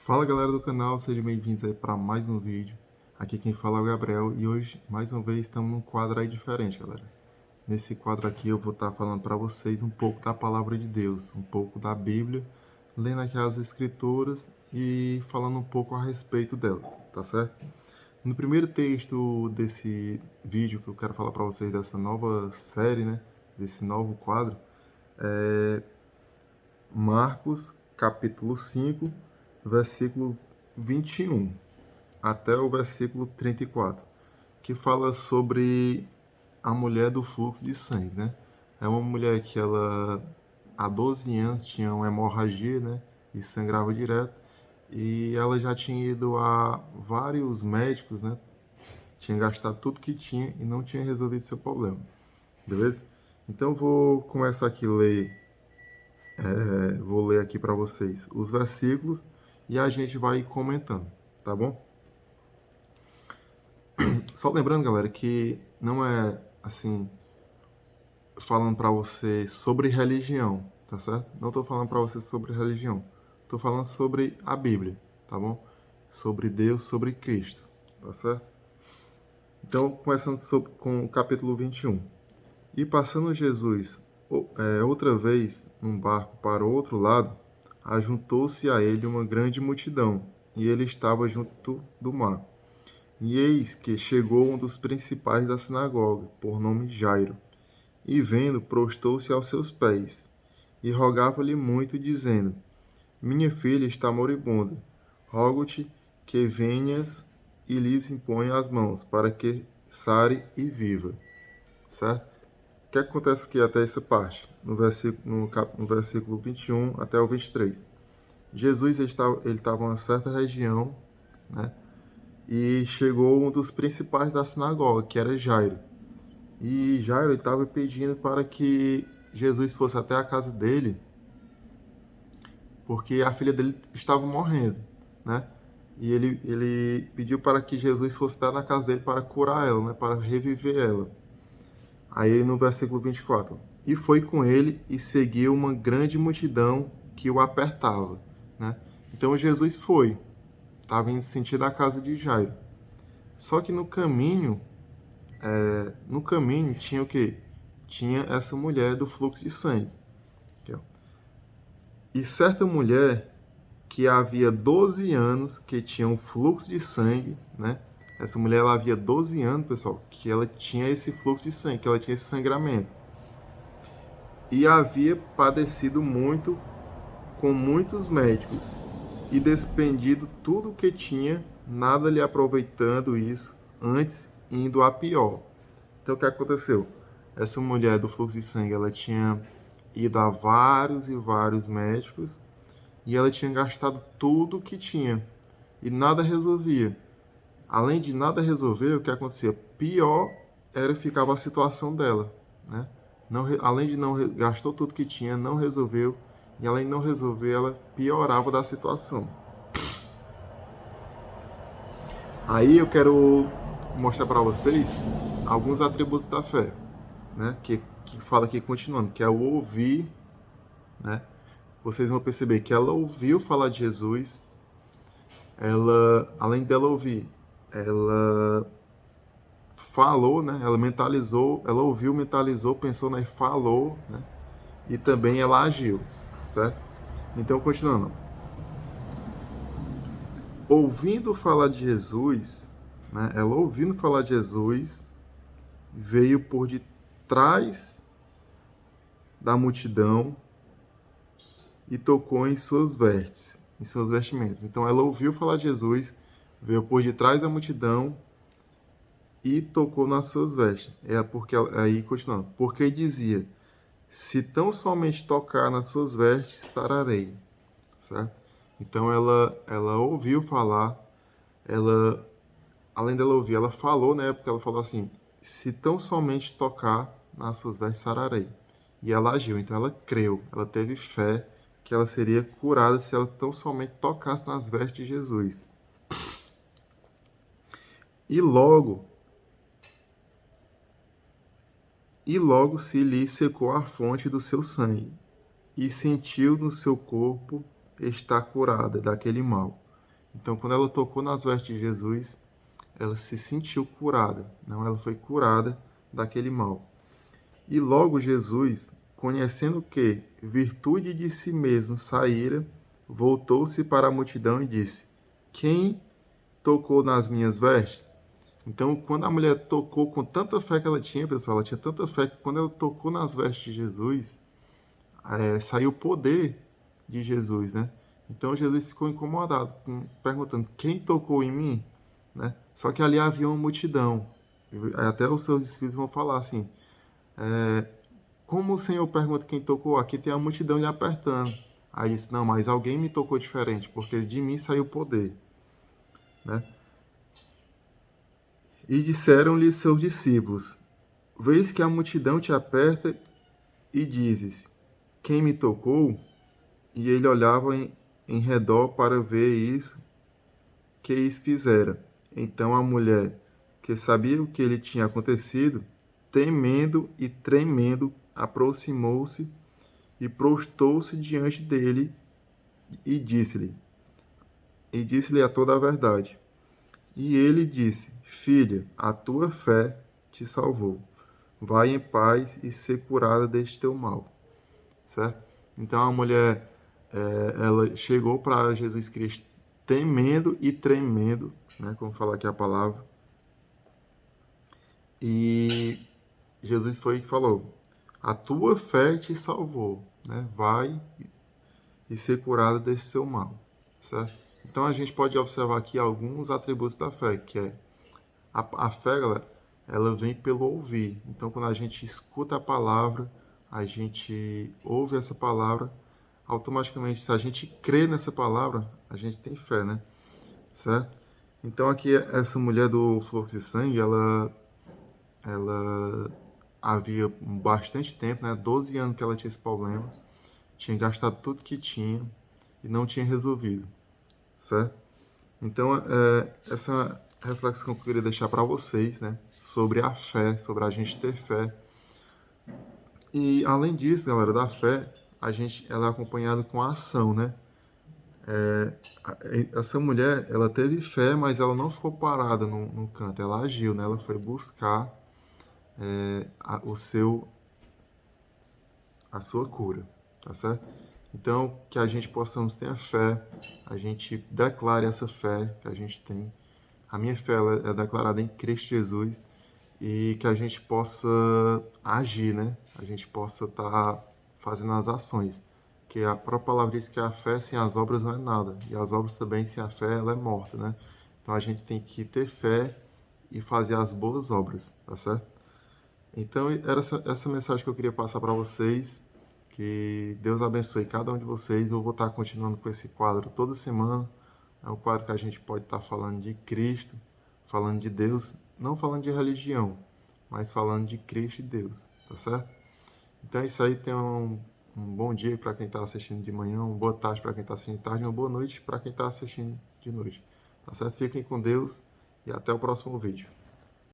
Fala galera do canal, sejam bem-vindos aí para mais um vídeo. Aqui quem fala é o Gabriel e hoje, mais uma vez, estamos num quadro aí diferente, galera. Nesse quadro aqui eu vou estar falando para vocês um pouco da Palavra de Deus, um pouco da Bíblia, lendo aqui as Escrituras e falando um pouco a respeito delas, tá certo? No primeiro texto desse vídeo que eu quero falar para vocês dessa nova série, né, desse novo quadro, é Marcos, capítulo 5, versículo 21 até o versículo 34, que fala sobre a mulher do fluxo de sangue, né? É uma mulher que ela há 12 anos tinha uma hemorragia, né? E sangrava direto. E ela já tinha ido a vários médicos, né? Tinha gastado tudo que tinha e não tinha resolvido seu problema. Beleza? Então vou começar aqui a ler, vou ler aqui para vocês os versículos e a gente vai comentando, tá bom? Só lembrando, galera, que não é assim falando para você sobre religião, tá certo? Não estou falando para você sobre religião. Estou falando sobre a Bíblia, tá bom? Sobre Deus, sobre Cristo, tá certo? Então, começando com o capítulo 21. E passando Jesus outra vez num barco para o outro lado, ajuntou-se a ele uma grande multidão, e ele estava junto do mar. E eis que chegou um dos principais da sinagoga, por nome Jairo, e vendo, prostou-se aos seus pés, e rogava-lhe muito, dizendo: Minha filha está moribunda. Rogo-te que venhas e lhes imponha as mãos, para que sare e viva. Certo? O que acontece aqui até essa parte? No versículo 21 até o 23. Jesus ele estava em uma certa região, né? E chegou um dos principais da sinagoga, que era Jairo. E Jairo estava pedindo para que Jesus fosse até a casa dele, porque a filha dele estava morrendo, né? E ele pediu para que Jesus fosse estar na casa dele para curar ela, né? Para reviver ela. Aí no versículo 24. E foi com ele e seguiu uma grande multidão que o apertava, né? Então Jesus foi, estava indo sentido a casa de Jairo. Só que no caminho tinha o quê? Tinha essa mulher do fluxo de sangue. E certa mulher que havia 12 anos que tinha um fluxo de sangue, né? Essa mulher ela havia 12 anos, pessoal, que ela tinha esse fluxo de sangue, que ela tinha esse sangramento. E havia padecido muito com muitos médicos e despendido tudo o que tinha, nada lhe aproveitando isso, antes indo a pior. Então o que aconteceu? Essa mulher do fluxo de sangue, ela tinha ido a vários e vários médicos e ela tinha gastado tudo o que tinha e nada resolvia. Além de nada resolver, o que acontecia? Pior era ficava a situação dela, né? Não, além de não gastou tudo que tinha, não resolveu e além de não resolver, ela piorava da situação. Aí eu quero mostrar para vocês alguns atributos da fé, né? Que fala aqui continuando, que é o ouvir, né? Vocês vão perceber que ela ouviu falar de Jesus, ela, além dela ouvir, ela falou, né? Ela mentalizou, ela ouviu, mentalizou, pensou, né? E falou, né? E também ela agiu, certo? Então, continuando. Ouvindo falar de Jesus, né? Ela ouvindo falar de Jesus, veio por detrás da multidão e tocou em suas vestes, em suas vestimentas. Então, ela ouviu falar de Jesus, veio por detrás da multidão e tocou nas suas vestes. É porque aí continuando, porque dizia: se tão somente tocar nas suas vestes, sararei, certo? Então ela ouviu falar, ela além dela ouvir, ela falou, né? Porque ela falou assim: se tão somente tocar nas suas vestes, sararei. E ela agiu, então ela creu, ela teve fé que ela seria curada se ela tão somente tocasse nas vestes de Jesus. E logo E logo se lhe secou a fonte do seu sangue, e sentiu no seu corpo estar curada daquele mal. Então, quando ela tocou nas vestes de Jesus, ela se sentiu curada. Não, ela foi curada daquele mal. E logo Jesus, conhecendo que virtude de si mesmo saíra, voltou-se para a multidão e disse: Quem tocou nas minhas vestes? Então, quando a mulher tocou com tanta fé que ela tinha, pessoal, ela tinha tanta fé que quando ela tocou nas vestes de Jesus, saiu o poder de Jesus, né? Então Jesus ficou incomodado, perguntando: quem tocou em mim? Né? Só que ali havia uma multidão. Até os seus discípulos vão falar assim: como o Senhor pergunta quem tocou? Aqui tem a multidão lhe apertando. Aí disse: não, mas alguém me tocou diferente, porque de mim saiu o poder. Né? E disseram-lhe seus discípulos: vês que a multidão te aperta e dizes: quem me tocou? E ele olhava em redor para ver isso que isso fizera. Então a mulher, que sabia o que lhe tinha acontecido, temendo e tremendo, aproximou-se e prostou-se diante dele e disse-lhe, a toda a verdade. E ele disse: Filha, a tua fé te salvou. Vai em paz e ser curada deste teu mal. Certo? Então a mulher, ela chegou para Jesus Cristo temendo e tremendo, né, como fala aqui a palavra, e Jesus foi e falou: a tua fé te salvou, né? Vai e ser curada desse seu mal, certo? Então a gente pode observar aqui alguns atributos da fé, que é a fé, galera, ela vem pelo ouvir. Então quando a gente escuta a palavra, a gente ouve essa palavra, automaticamente, se a gente crê nessa palavra, a gente tem fé, né? Certo? Então aqui essa mulher do fluxo de sangue, ela havia bastante tempo, né? 12 anos que ela tinha esse problema, tinha gastado tudo que tinha e não tinha resolvido, certo? Então essa reflexão que eu queria deixar para vocês, né? Sobre a fé, sobre a gente ter fé. E além disso, galera, da fé, ela é acompanhada com a ação, né? Essa mulher, ela teve fé, mas ela não ficou parada no canto, ela agiu, né? Ela foi buscar o seu, a sua cura, tá certo? Então, que a gente possamos ter a fé, a gente declare essa fé que a gente tem. A minha fé ela é declarada em Cristo Jesus e que a gente possa agir, né? A gente possa estar fazendo as ações. Que a própria palavra diz que a fé sem as obras não é nada. E as obras também sem a fé ela é morta, né? Então a gente tem que ter fé e fazer as boas obras, tá certo? Então era essa mensagem que eu queria passar para vocês. Que Deus abençoe cada um de vocês. Eu vou estar continuando com esse quadro toda semana. É um quadro que a gente pode estar falando de Cristo, falando de Deus, não falando de religião, mas falando de Cristo e Deus, tá certo? Então é isso aí. Tenha um bom dia para quem está assistindo de manhã, uma boa tarde para quem está assistindo de tarde, uma boa noite para quem está assistindo de noite, tá certo? Fiquem com Deus e até o próximo vídeo.